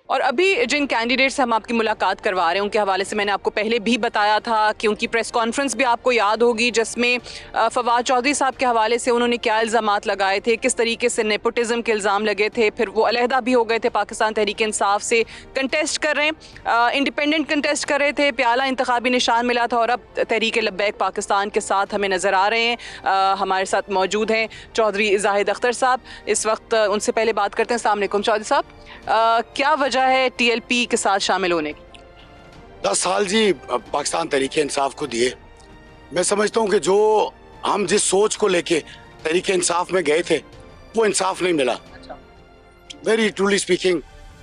और अभी जिन कैंडिडेट से हम आपकी मुलाकात करवा रहे हैं उनके हवाले से मैंने आपको पहले भी बताया था कि उनकी प्रेस कॉन्फ्रेंस भी आपको याद होगी, जिसमें फवाद चौधरी साहब के हवाले से उन्होंने क्या इल्ज़ामात लगाए थे, किस तरीके से नेपोटिज्म के इल्ज़ाम लगे थे। फिर वो अलहदा भी हो गए थे, पाकिस्तान तहरीक इंसाफ से कंटेस्ट कर रहे हैं, इंडिपेंडेंट कंटेस्ट कर रहे थे, प्याला इंतखाबी निशान मिला था और अब तहरीक लब्बैक पाकिस्तान के साथ हमें नज़र आ रहे हैं। हमारे साथ मौजूद हैं चौधरी जाहिद अख्तर साहब। इस वक्त उनसे पहले बात करते हैं। अस्सलाम वालेकुम चौधरी साहब, क्या वजह है टीएलपी के साथ शामिल होने की? 10 साल जी पाकिस्तान तहरीक इंसाफ को दिए। मैं समझता हूँ कि जो हम जिस सोच को लेके तहरीक इंसाफ में गए थे वो इंसाफ नहीं मिला। वेरी ट्रूली स्पीकिंग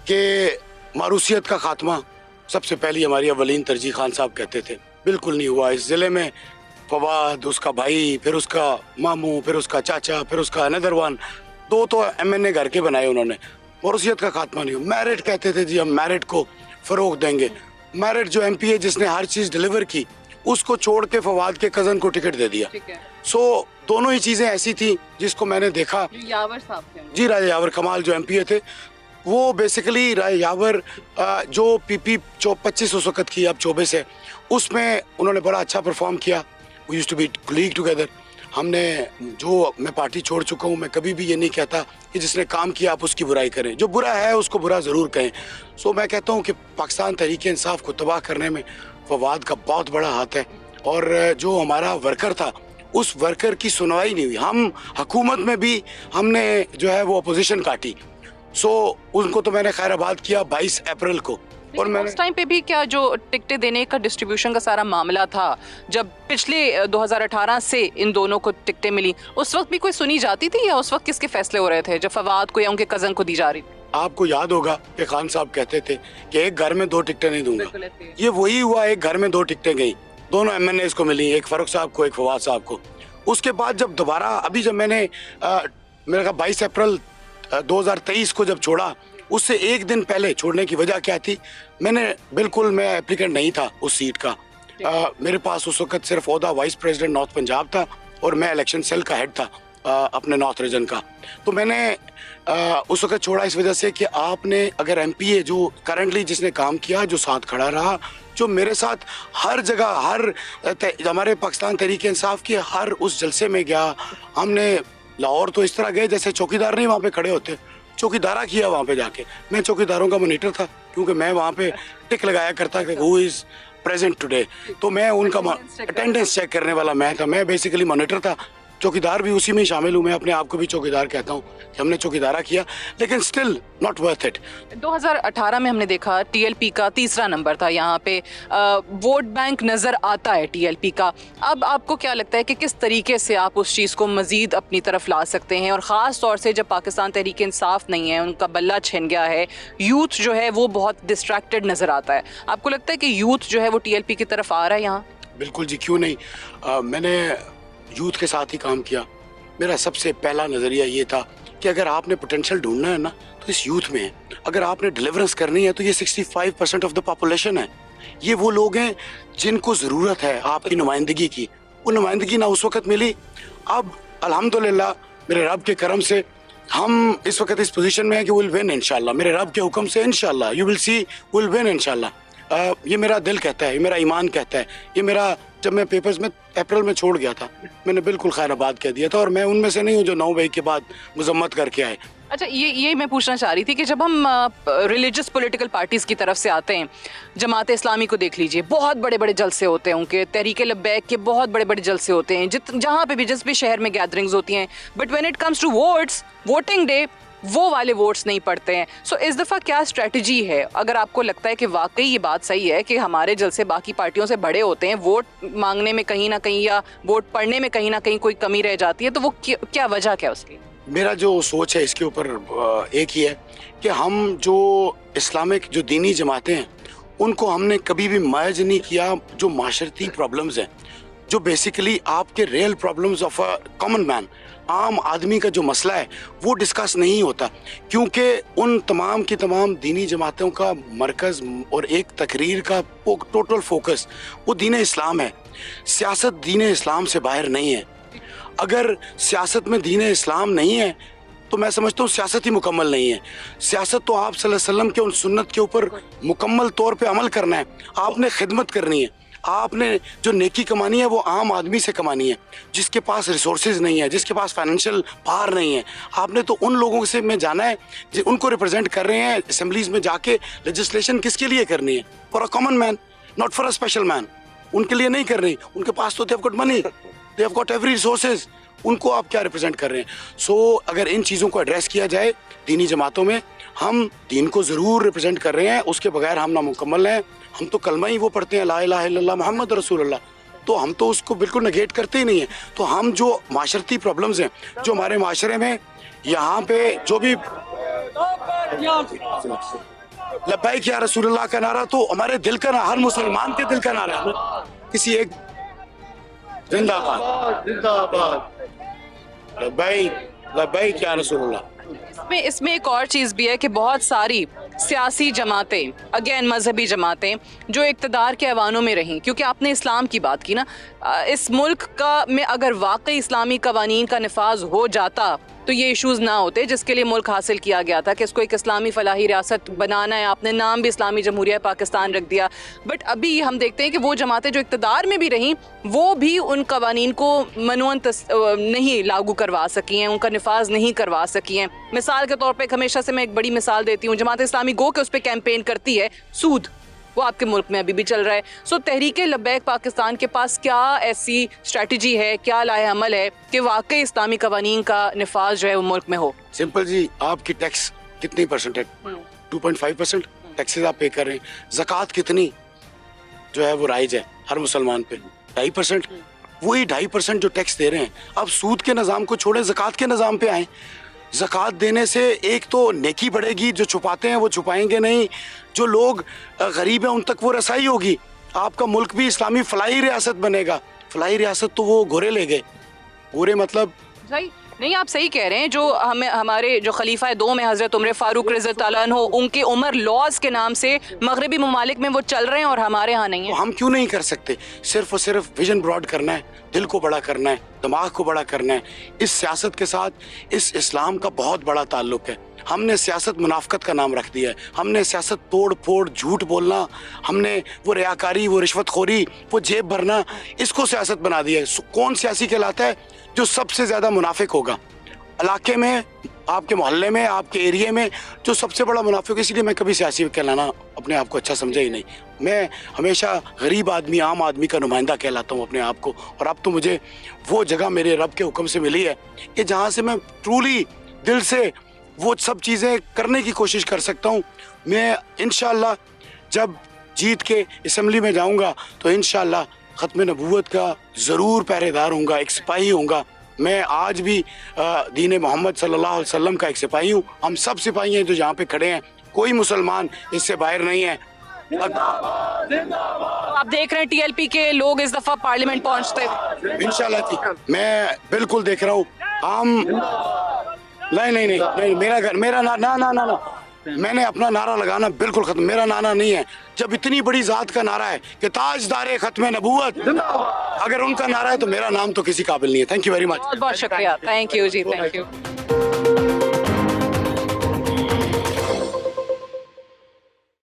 के मारूसियत का खात्मा सबसे पहली हमारी अवलीन तरजीह खान साहब कहते थे, बिल्कुल नहीं हुआ। इस जिले में फवाद, उसका भाई, फिर उसका मामू, फिर उसका चाचा, फिर उसका अनदर वन, 2 तो MNA घर के बनाए उन्होंने। मौरूसियत का खात्मा नहीं हो। मैरिट कहते थे जी हम मैरिट को फरोग देंगे। मैरिट जो MP है जिसने हर चीज डिलीवर की, उसको छोड़ के फवाद के कजन को टिकट दे दिया। सो दोनों ही चीजें ऐसी थी जिसको मैंने देखा। यावर साहब थे जी, राजा यावर कमाल जो MP थे, वो बेसिकली राजा यावर जो PP 25 उस वक्त की, अब 24 है, उसमें उन्होंने बड़ा अच्छा परफॉर्म किया। We used to be colleague together. हमने जो, मैं पार्टी छोड़ चुका हूँ, मैं कभी भी ये नहीं कहता कि जिसने काम किया आप उसकी बुराई करें, जो बुरा है उसको बुरा ज़रूर कहें। सो मैं कहता हूँ कि पाकिस्तान तहरीक इंसाफ को तबाह करने में फवाद का बहुत बड़ा हाथ है। और जो हमारा वर्कर था उस वर्कर की सुनवाई नहीं हुई। हम हुकूमत में भी हमने जो है वो अपोजिशन काटी। सो उनको तो मैंने खैराबाद किया 22 अप्रैल को। और मैंने उस टाइम पे भी क्या जो टिकटें देने का डिस्ट्रीब्यूशन का सारा मामला था, जब पिछले 2018 से इन दोनों को टिकटें मिली, उस वक्त भी कोई सुनी जाती थी या उस वक्त किसके फैसले हो रहे थे जब फवाद को या उनके कजन को दी जा रही थी? आपको याद होगा कि खान साहब कहते थे कि एक घर में 2 टिकटें नहीं दूंगा। ये वही हुआ, एक घर में 2 टिकटें गई, दोनों MNAs को मिली, एक फारूक साहब को, एक फवाद साहब को। उसके बाद जब दोबारा अभी जब मैंने मेरे कहा 22 अप्रैल 2023 को जब छोड़ा, उससे एक दिन पहले छोड़ने की वजह क्या थी, मैं एप्लीकेंट नहीं था उस सीट का। मेरे पास उस वक्त सिर्फ ओहदा वाइस प्रेसिडेंट नॉर्थ पंजाब था और मैं इलेक्शन सेल का हेड था अपने नॉर्थ रीजन का। तो मैंने उस वक्त छोड़ा इस वजह से कि आपने अगर MPA जो करंटली जिसने काम किया, जो साथ खड़ा रहा, जो मेरे साथ हर जगह, हमारे पाकिस्तान तहरीक इंसाफ की हर उस जलसे में गया। हमने लाहौर तो इस तरह गए जैसे चौकीदार नहीं वहाँ पे खड़े होते, चौकीदारा किया वहाँ पे जाके। मैं चौकीदारों का मॉनिटर था क्योंकि मैं वहाँ पे टिक लगाया करता कि हु इज प्रेजेंट टुडे, तो मैं उनका अटेंडेंस चेक करने वाला मैं था। मैं बेसिकली मॉनिटर था, चौकीदार भी उसी में शामिल हूँ। मैं अपने आप को भी चौकीदार कहता हूँ कि हमने चौकीदारा किया, लेकिन स्टिल नॉट वर्थ इट। 2018 में हमने देखा TLP का तीसरा नंबर था, यहाँ पे वोट बैंक नज़र आता है TLP का। अब आपको क्या लगता है कि किस तरीके से आप उस चीज़ को मज़ीद अपनी तरफ ला सकते हैं, और ख़ास तौर से जब पाकिस्तान तहरीक इंसाफ नहीं है, उनका बल्ला छिन गया है, यूथ जो है वो बहुत डिस्ट्रैक्टेड नज़र आता है, आपको लगता है कि यूथ जो है वो TLP की तरफ आ रहा है यहाँ? बिल्कुल जी, क्यों नहीं। मैंने यूथ के साथ ही काम किया। मेरा सबसे पहला नज़रिया ये था कि अगर आपने पोटेंशियल ढूंढना है ना तो इस यूथ में है, अगर आपने डिलीवरेंस करनी है तो ये 65% ऑफ द पॉपुलेशन है। ये वो लोग हैं जिनको ज़रूरत है आपकी नुमाइंदगी की। वो नुमाइंदगी ना उस वक्त मिली। अब अल्हम्दुलिल्लाह मेरे रब के करम से हम इस वक्त इस पोजीशन में है कि विल विन इंशाल्लाह। मेरे रब के हुक्म से इंशाल्लाह you will see will win इंशाल्लाह। ये मेरा दिल कहता है, ये मेरा ईमान कहता है, ये मेरा, जब मैं पेपर्स में अप्रैल में छोड़ गया था मैंने बिल्कुल खैराबाद कह दिया था, और मैं उनमें से नहीं हूँ जो 9 मई के बाद मजम्मत करके आए। अच्छा, ये मैं पूछना चाह रही थी कि जब हम रिलीजियस पॉलिटिकल पार्टीज़ की तरफ से आते हैं, जमात इस्लामी को देख लीजिए, बहुत बड़े बड़े जलसे होते हैं उनके, तहरीक लब्बैक के बहुत बड़े बड़े जलसे होते हैं, जहाँ पे भी जिस भी शहर में गैदरिंग्स होती हैं, but when it comes to votes, voting day, वो वाले वोट्स नहीं पड़ते हैं। सो इस दफ़ा क्या स्ट्रेटजी है, अगर आपको लगता है कि वाकई ये बात सही है कि हमारे जलसे बाकी पार्टियों से बड़े होते हैं, वोट मांगने में कहीं ना कहीं या वोट पड़ने में कहीं ना कहीं कोई कमी रह जाती है, तो वो क्या वजह क्या उसकी? मेरा जो सोच है इसके ऊपर एक ही है कि हम जो इस्लामिक जो दीनी जमातें हैं उनको हमने कभी भी मर्ज नहीं किया। जो माशरती प्रॉब्लम्स हैं, जो बेसिकली आपके real problems of a common man, आम आदमी का जो मसला है वो डिस्कस नहीं होता, क्योंकि उन तमाम की तमाम दीनी जमातों का मरकज़ और एक तकरीर का टोटल फोकस वो दीन इस्लाम है। सियासत दीन इस्लाम से बाहर नहीं है। अगर सियासत में दीन इस्लाम नहीं है तो मैं समझता हूँ सियासत ही मुकम्मल नहीं है। सियासत तो आप सल्लल्लाहु अलैहि वसल्लम के उन सुन्नत के ऊपर मुकम्मल तौर पे अमल करना है, आपने खिदमत करनी है, आपने जो नेकी कमानी है वो आम आदमी से कमानी है, जिसके पास रिसोर्सेज नहीं है, जिसके पास फाइनेंशियल पावर नहीं है। आपने तो उन लोगों से में जाना है जो उनको रिप्रेजेंट कर रहे हैं असेंबलीज में जाके। लेजिस्लेशन किसके लिए करनी है? For a common man, not for a special man. उनके लिए नहीं कर रही, उनके पास तो they have got money, they have got every resources, उनको आप क्या रिप्रेजेंट कर रहे हैं? सो अगर इन चीज़ों को एड्रेस किया जाए दीनी जमातों में, हम दीन को ज़रूर रिप्रेजेंट कर रहे हैं, उसके बगैर हम नामुकम्मल हैं। हम तो कलमा ही वो पढ़ते हैं, ला इलाहा इल्लल्लाह मुहम्मद रसूलुल्लाह, तो हम तो उसको बिल्कुल नेगेट करते ही नहीं है। तो हम जो माशरती प्रॉब्लम्स हैं जो हमारे माशरे में यहाँ पे जो भी लब्बैक या रसूलुल्लाह का नारा तो हमारे दिल का, हर मुसलमान के दिल का नारा है। किसी एक जिंदाबाद जिंदाबाद लब्बैक लब्बैक या रसूलुल्लाह। इसमें एक और चीज़ भी है कि बहुत सारी सियासी जमातें, अगेन मजहबी जमातें जो इक़्तिदार के ऐवानों में रहीं, क्योंकि आपने इस्लाम की बात की ना, इस मुल्क का में अगर वाकई इस्लामी कवानीन का नफाज हो जाता तो ये इश्यूज़ ना होते जिसके लिए मुल्क हासिल किया गया था कि इसको एक इस्लामी फलाही रियासत बनाना है। आपने नाम भी इस्लामी जमहूरिया पाकिस्तान रख दिया, बट अभी हम देखते हैं कि वो जमातें जो इक़्तिदार में भी रहीं वो भी उन कवानीन को मनूअन नहीं लागू करवा सकी हैं, उनका नफाज नहीं करवा सकी हैं। मिसाल के तौर पर हमेशा से मैं एक बड़ी मिसाल देती हूँ, जमात इस्लामी गो के उस पर कैंपेन करती है सूद, वो आपके मुल्क में अभी भी चल रहा है। सो तहरीक लब्बैक पाकिस्तान के पास क्या ऐसी स्ट्रेटजी है, क्या लाए अमल है कि वाकई इस्लामी कवानीन का निफाज जो है वो मुल्क में हो? सिंपल जी, आपकी टैक्स कितनी परसेंट है? 2.5% टैक्सेस आप पे कर रहे हैं। ज़कात कितनी जो है वो राइज है हर मुसलमान पे? 2.5%। वही 2.5% जो टैक्स दे रहे हैं, अब सूद के निज़ाम को छोड़े, ज़कात के निज़ाम पे आए। ज़कात देने से एक तो नेकी बढ़ेगी, जो छुपाते हैं वो छुपाएंगे नहीं, जो लोग गरीब हैं उन तक वो रसाई होगी, आपका मुल्क भी इस्लामी फलाई रियासत बनेगा। फलाई रियासत तो वो गोरे ले गए, गोरे मतलब सही नहीं, आप सही कह रहे हैं। जो हमें हमारे जो खलीफा दो में हजरत उमर फारूक रज़ी अल्लाह ताला अन्हु, उनके उमर लॉज के नाम से मगरबी ममालिक में वो चल रहे हैं और हमारे यहाँ नहीं तो है। हम क्यों नहीं कर सकते? सिर्फ और सिर्फ विजन ब्रॉड करना है, दिल को बड़ा करना है, दिमाग को बड़ा करना है। इस सियासत के साथ इस इस्लाम का बहुत बड़ा ताल्लुक है। हमने सियासत मुनाफकत का नाम रख दिया है। हमने सियासत तोड़ फोड़, झूठ बोलना, हमने वो रियाकारी, वो रिश्वतखोरी, वो जेब भरना, इसको सियासत बना दिया है। कौन सियासी कहलाता है? जो सबसे ज़्यादा मुनाफिक होगा इलाके में, आपके मोहल्ले में, आपके एरिया में, जो सबसे बड़ा मुनाफिक। इसलिए मैं कभी सियासी कहलाना अपने आप को अच्छा समझा ही नहीं। मैं हमेशा गरीब आदमी, आम आदमी का नुमाइंदा कहलाता हूँ अपने आप को। और अब तो मुझे वो जगह मेरे रब के हुक्म से मिली है कि जहाँ से मैं ट्रूली दिल से वो सब चीज़ें करने की कोशिश कर सकता हूँ। मैं इंशाअल्लाह जब जीत के असम्बली में जाऊँगा तो इंशाअल्लाह ख़त्म नबूवत का ज़रूर पहरेदार होऊंगा, एक सिपाही होऊंगा। मैं आज भी दीन मोहम्मद सल्लल्लाहु अलैहि वसल्लम का एक सिपाही हूँ। हम सब सिपाही हैं जो यहाँ पे खड़े हैं, कोई मुसलमान इससे बाहर नहीं है। आप देख रहे हैं टीएलपी के लोग इस दफा पार्लियामेंट पहुंचते इंशाल्लाह जी, मैं बिल्कुल देख रहा हूँ। हम नहीं, मेरा घर, मेरा ना, मैंने अपना नारा लगाना बिल्कुल खत्म। मेरा नारा नहीं है। जब इतनी बड़ी जात का नारा है कि ताजदारे खत्म नबूवत, अगर उनका नारा है तो मेरा नाम तो किसी काबिल नहीं है। Thank you very much. बहुत बहुत शुक्रिया। Thank you ji, thank you.